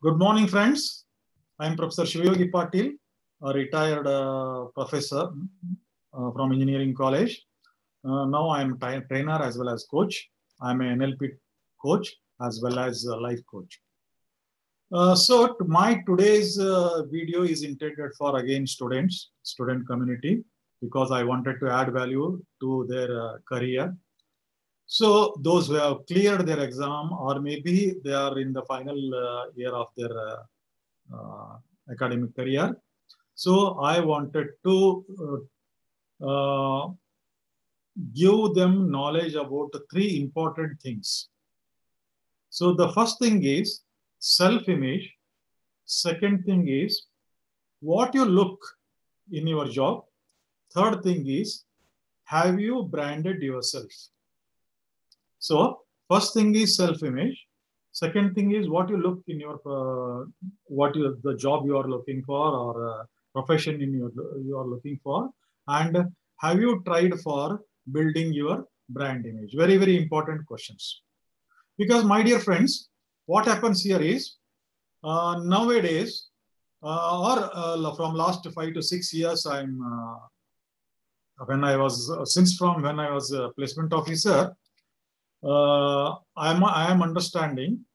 Good morning, friends. I am Professor Shivayogi Patil, a retired professor from Engineering College. Now I am a trainer as well as coach. I am an NLP coach as well as a life coach. My today's video is intended for again student community, because I wanted to add value to their career. So those who have cleared their exam, or maybe they are in the final year of their academic career. So I wanted to give them knowledge about three important things. So the first thing is self-image. Second thing is what you look in your job. Third thing is, have you branded yourself? So first thing is self-image. Second thing is what you look in your the job you are looking for, or profession you are looking for, and have you tried for building your brand image? Very, very important questions. Because my dear friends, what happens here is nowadays, from last 5 to 6 years, when I was a placement officer, I am understanding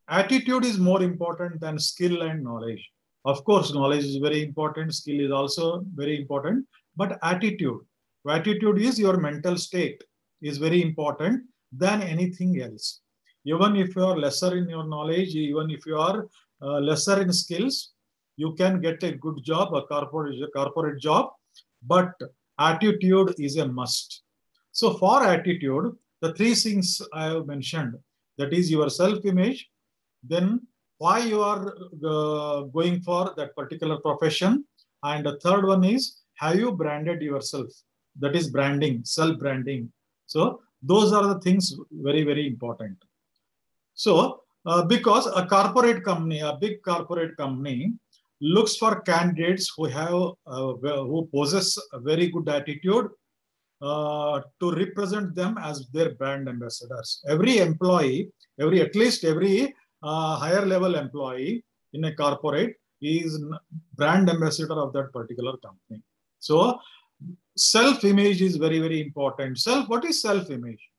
attitude is more important than skill and knowledge. Of course, knowledge is very important, skill is also very important, but attitude is your mental state is very important than anything else. Even if you are lesser in your knowledge, even if you are lesser in skills, you can get a good job, a corporate job, but attitude is a must. So for attitude, the three things I have mentioned, that is your self-image, then why you are going for that particular profession, and the third one is, have you branded yourself? That is branding, self-branding. So those are the things very, very important. So because a big corporate company looks for candidates who possess a very good attitude, to represent them as their brand ambassadors. Every higher level employee in a corporate is brand ambassador of that particular company. So self-image is very, very important. What is self-image?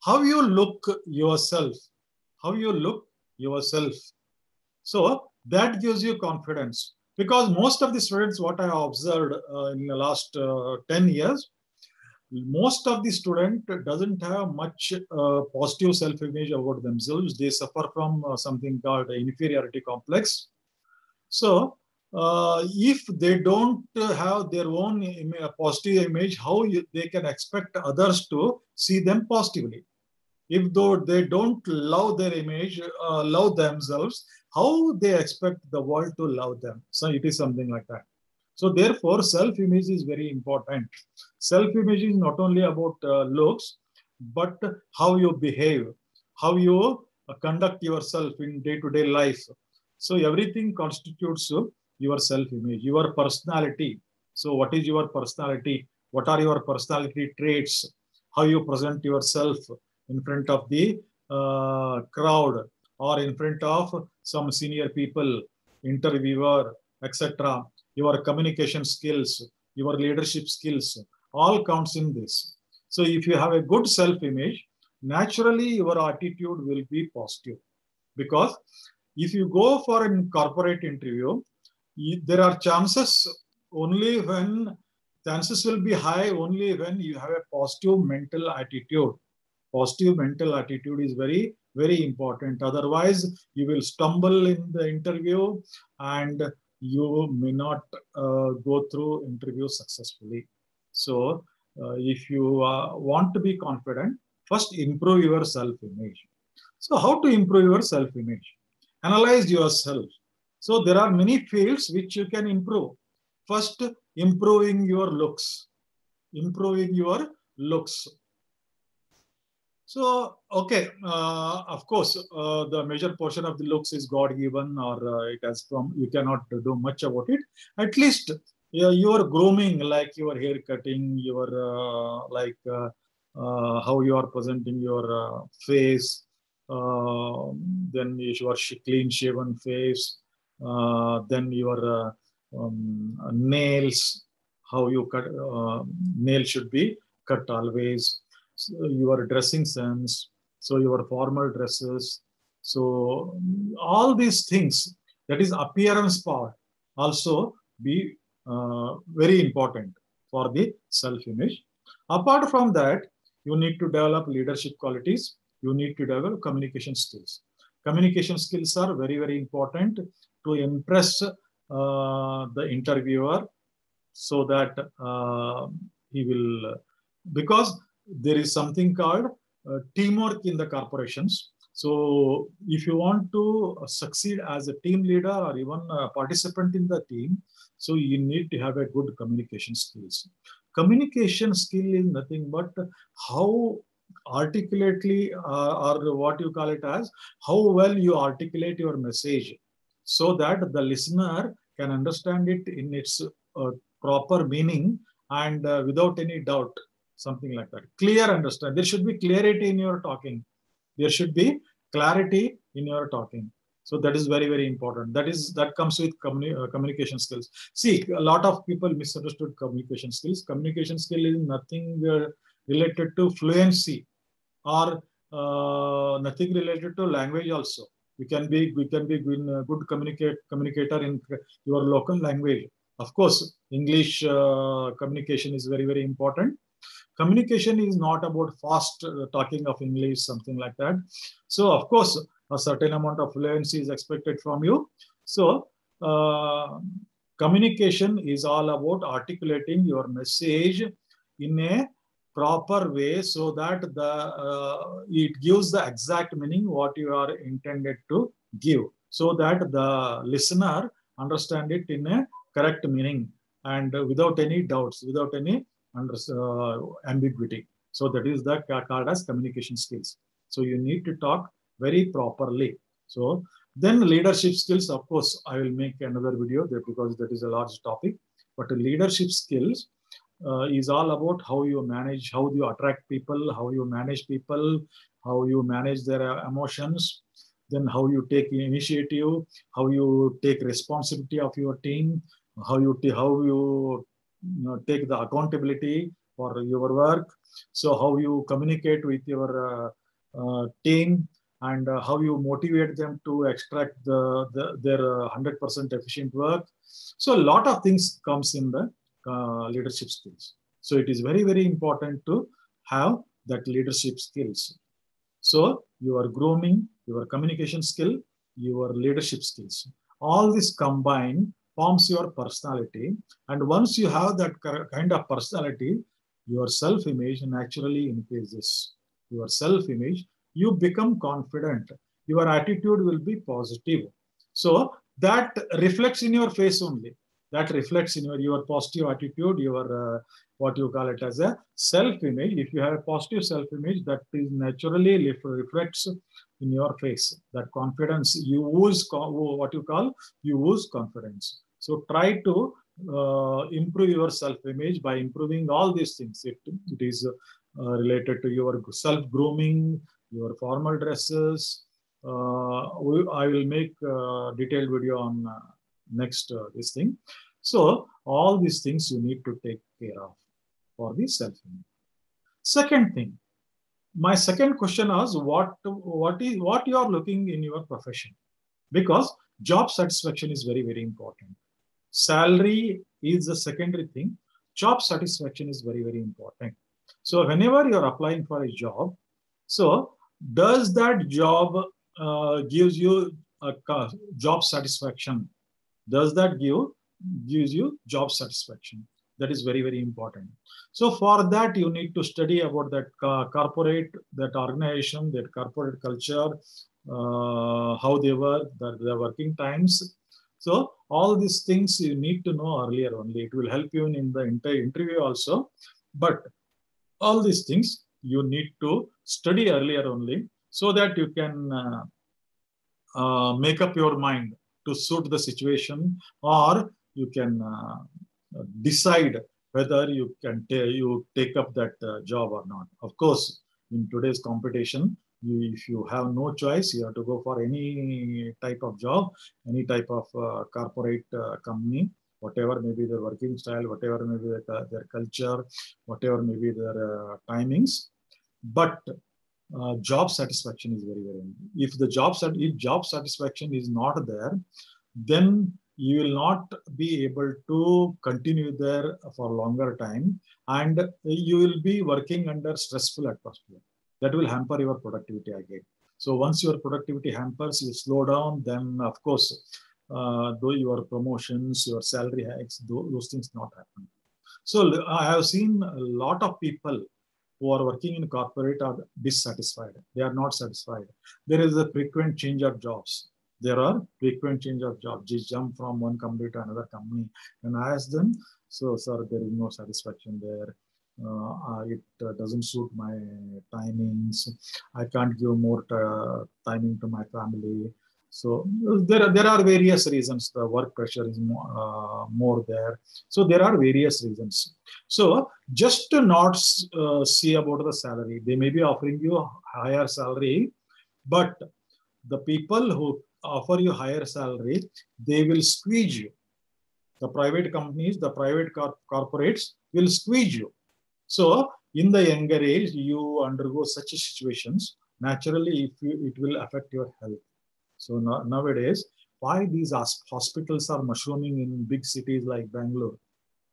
How you look yourself. How you look yourself. So that gives you confidence. Because most of the students, what I observed in the last 10 years, most of the student doesn't have much positive self-image about themselves. They suffer from something called inferiority complex. So if they don't have their own positive image, they can expect others to see them positively? If though they don't love their image, love themselves, how they expect the world to love them? So it is something like that. So therefore, self-image is very important. Self-image is not only about looks, but how you behave, how you conduct yourself in day-to-day life. So everything constitutes your self-image, your personality. So what is your personality? What are your personality traits? How you present yourself in front of the crowd, or in front of some senior people, interviewer, etc. Your communication skills, your leadership skills, all counts in this. So if you have a good self-image, naturally your attitude will be positive. Because if you go for a corporate interview, there are chances will be high only when you have a positive mental attitude. Positive mental attitude is very, very important. Otherwise, you will stumble in the interview and you may not go through interview successfully. So if you want to be confident, first improve your self-image. So how to improve your self-image? Analyze yourself. So there are many fields which you can improve. First, improving your looks. Improving your looks. So, okay, of course, the major portion of the looks is God-given, or it has come, you cannot do much about it. At least your grooming, like your hair cutting, how you are presenting your face, then your clean shaven face, then your nails, how you cut, nails should be cut always, so your dressing sense, so your formal dresses. So all these things, that is appearance part, also be very important for the self-image. Apart from that, you need to develop leadership qualities. You need to develop communication skills. Communication skills are very, very important to impress the interviewer, so that he will, because there is something called teamwork in the corporations. So if you want to succeed as a team leader or even a participant in the team, so you need to have a good communication skills. Communication skill is nothing but how articulately, or what you call it as, how well you articulate your message, so that the listener can understand it in its proper meaning, and without any doubt, something like that. Clear understand. There should be clarity in your talking. There should be clarity in your talking. So that is very, very important. That comes with communication skills. See, a lot of people misunderstood communication skills. Communication skill is nothing related to fluency, or nothing related to language also. We can be good communicator in your local language. Of course, English communication is very, very important. Communication is not about fast talking of English, something like that. So, of course, a certain amount of fluency is expected from you. So, communication is all about articulating your message in a proper way, so that it gives the exact meaning what you are intended to give, so that the listener understand it in a correct meaning, and without any doubts, without any ambiguity. So that is the called as communication skills. So you need to talk very properly. So then leadership skills, of course, I will make another video there, because that is a large topic. But leadership skills is all about how you manage, how you attract people, how you manage people, how you manage their emotions, then how you take initiative, how you take responsibility of your team, how you take the accountability for your work. So how you communicate with your team, and how you motivate them to extract their 100% efficient work. So a lot of things comes in the leadership skills. So it is very, very important to have that leadership skills. So your grooming, your communication skill, your leadership skills, all this combined forms your personality. And once you have that kind of personality, your self-image naturally increases. Your self-image, you become confident. Your attitude will be positive. So that reflects in your face only. That reflects in your positive attitude, your what you call it as a self-image. If you have a positive self-image, that is naturally reflects in your face. That confidence, you use what you call, you use confidence. So try to improve your self-image by improving all these things. It is related to your self-grooming, your formal dresses. I will make a detailed video on next this thing. So all these things you need to take care of for the self-image. Second thing, my second question is what you are looking in your profession, because job satisfaction is very, very important. Salary is the secondary thing. Job satisfaction is very, very important. So whenever you're applying for a job, so does that job gives you a job satisfaction? Does that gives you job satisfaction? That is very, very important. So for that, you need to study about that corporate, that organization, that corporate culture, how they work, their working times. So all these things you need to know earlier only. It will help you in the interview also. But all these things you need to study earlier only, so that you can make up your mind to suit the situation, or you can decide whether you can you take up that job or not. Of course, in today's competition, If you have no choice, you have to go for any type of job, any type of corporate company, whatever may be their working style, whatever may be their culture, whatever may be their timings. But job satisfaction is very, very important. If job satisfaction is not there, then you will not be able to continue there for longer time, and you will be working under stressful atmosphere. That will hamper your productivity again. So once your productivity hampers, you slow down, then of course, though your promotions, your salary hikes, those things not happen. So I have seen a lot of people who are working in corporate are dissatisfied. They are not satisfied. There is a frequent change of jobs. There are frequent change of jobs. Just jump from one company to another company. And I ask them, so sir, there is no satisfaction there. It doesn't suit my timings. I can't give more timing to my family. So there are various reasons. The work pressure is more there. So there are various reasons. So just to not see about the salary, they may be offering you a higher salary, but the people who offer you higher salary, they will squeeze you. The private companies, the private corporates will squeeze you. So in the younger age, you undergo such situations. Naturally, it will affect your health. So nowadays, why these hospitals are mushrooming in big cities like Bangalore?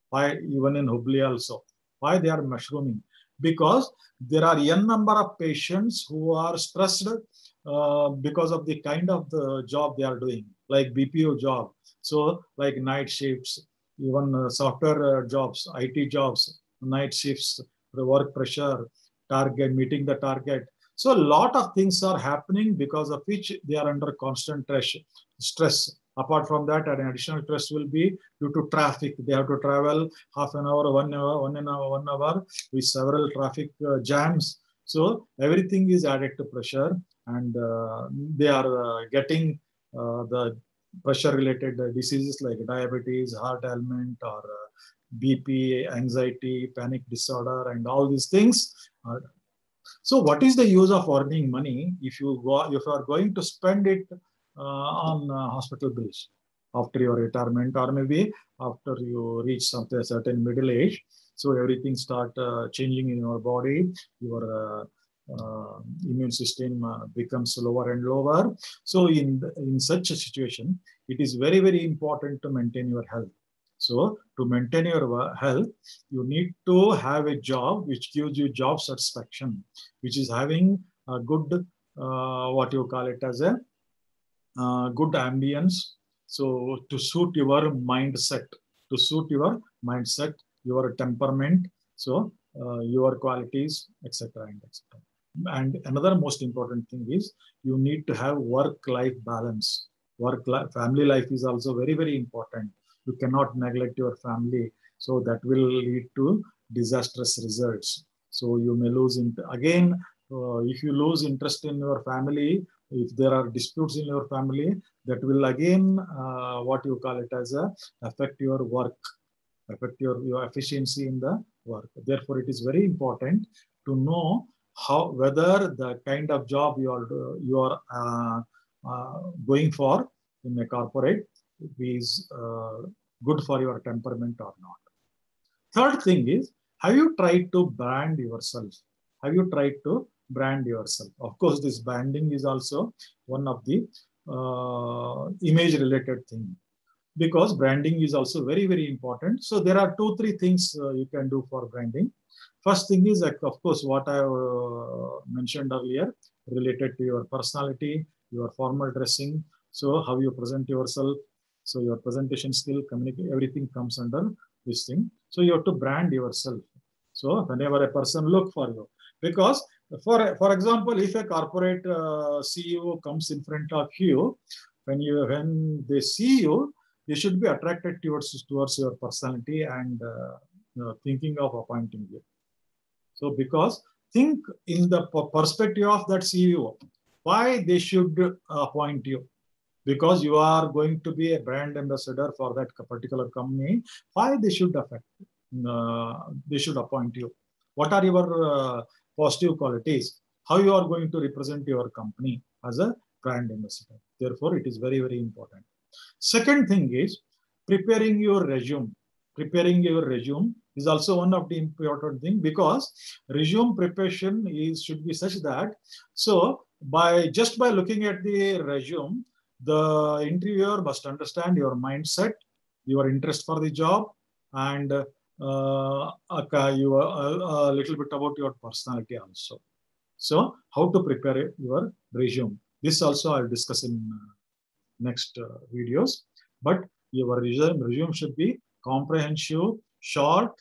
Why even in Hubli also? Why they are mushrooming? Because there are n number of patients who are stressed because of the kind of the job they are doing, like BPO job. So like night shifts, even software jobs, IT jobs, night shifts, the work pressure, target, meeting the target. So a lot of things are happening because of which they are under constant stress. Apart from that, an additional stress will be due to traffic. They have to travel half an hour, 1 hour, 1 hour with several traffic jams. So everything is added to pressure, and they are getting the pressure-related diseases like diabetes, heart ailment, or BP, anxiety, panic disorder, and all these things. So what is the use of earning money if you are going to spend it on hospital bills after your retirement, or maybe after you reach a certain middle age? So everything start changing in your body. Your immune system becomes lower and lower. So in such a situation, it is very, very important to maintain your health. So to maintain your health, you need to have a job which gives you job satisfaction, which is having a good, what you call it as a good ambience. So to suit your mindset, your temperament, so your qualities, etc. and etc. And another most important thing is you need to have work-life balance. Family life is also very, very important. You cannot neglect your family, so that will lead to disastrous results. So you may lose again. If you lose interest in your family, if there are disputes in your family, that will again what you call it as affect your work, affect your efficiency in the work. Therefore, it is very important to know whether the kind of job you are going for in a corporate is good for your temperament or not. Third thing is, have you tried to brand yourself? Have you tried to brand yourself? Of course, this branding is also one of the image related thing, because branding is also very, very important. So there are 2-3 things you can do for branding. First thing is, of course, what I mentioned earlier, related to your personality, your formal dressing. So how you present yourself. So your presentation skill, communicate, everything comes under this thing. So you have to brand yourself. So whenever a person look for you, because for example, if a corporate CEO comes in front of you, when they see you, they should be attracted towards your personality and thinking of appointing you. So because think in the perspective of that CEO, why they should appoint you? Because you are going to be a brand ambassador for that particular company. Why they should appoint you? What are your positive qualities? how you are going to represent your company as a brand ambassador. Therefore, it is very, very important. Second thing is preparing your resume. Preparing your resume is also one of the important thing, because resume preparation should be such that, so by looking at the resume, the interviewer must understand your mindset, your interest for the job, and a little bit about your personality also. So how to prepare your resume. This also I'll discuss in next videos. But your resume should be comprehensive, short,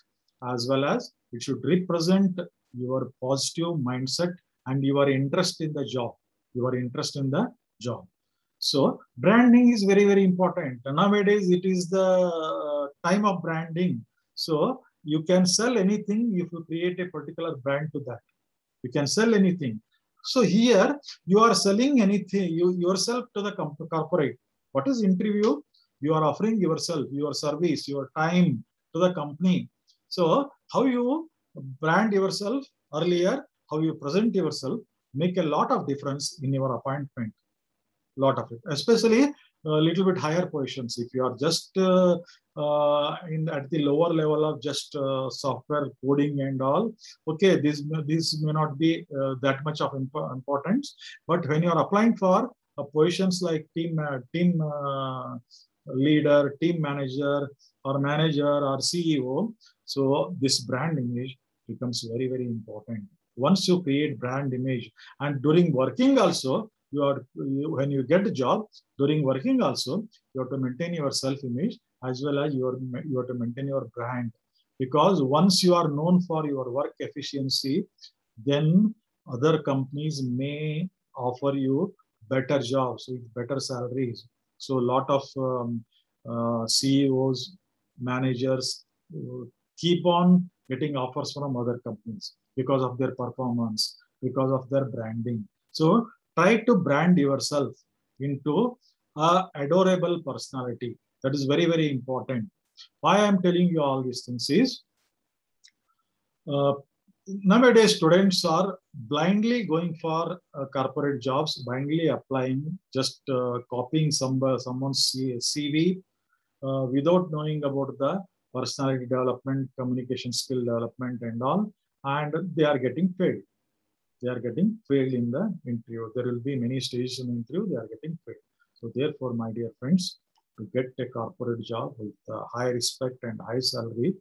as well as it should represent your positive mindset and your interest in the job. Your interest in the job. So branding is very, very important. Nowadays, it is the time of branding. So you can sell anything if you create a particular brand to that. You can sell anything. So here you are selling anything, yourself to the corporate. What is interview? You are offering yourself, your service, your time to the company. So how you brand yourself earlier, how you present yourself, make a lot of difference in your appointment. Lot of it, especially a little bit higher positions. If you are just at the lower level of just software coding and all, okay, this may not be that much of importance. But when you are applying for positions like team leader, team manager, or manager, or CEO, so this brand image becomes very, very important. Once you create brand image, and during working also, when you get a job, during working also, you have to maintain your self-image, as well as you have to maintain your brand. Because once you are known for your work efficiency, then other companies may offer you better jobs with better salaries. So a lot of CEOs, managers keep on getting offers from other companies because of their performance, because of their branding. So try to brand yourself into a adorable personality. That is very, very important. Why I am telling you all these things is, nowadays students are blindly going for corporate jobs, blindly applying, just copying someone's CV without knowing about the personality development, communication skill development and all, and they are getting failed. They are getting failed in the interview. There will be many stages in the interview, they are getting failed. So therefore, my dear friends, to get a corporate job with high respect and high salary,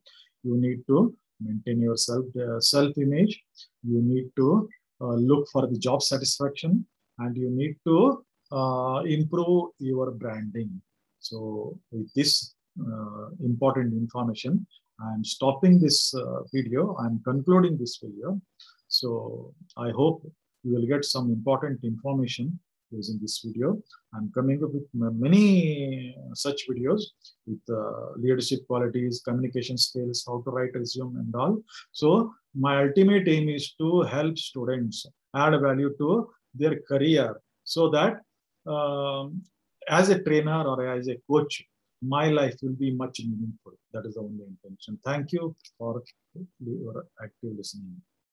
you need to maintain your self-image. You need to look for the job satisfaction, and you need to improve your branding. So with this important information, I'm stopping this video. I'm concluding this video. So I hope you will get some important information using this video. I'm coming up with many such videos with leadership qualities, communication skills, how to write resume and all. So my ultimate aim is to help students add value to their career, so that as a trainer or as a coach, my life will be much meaningful. That is the only intention. Thank you for your active listening.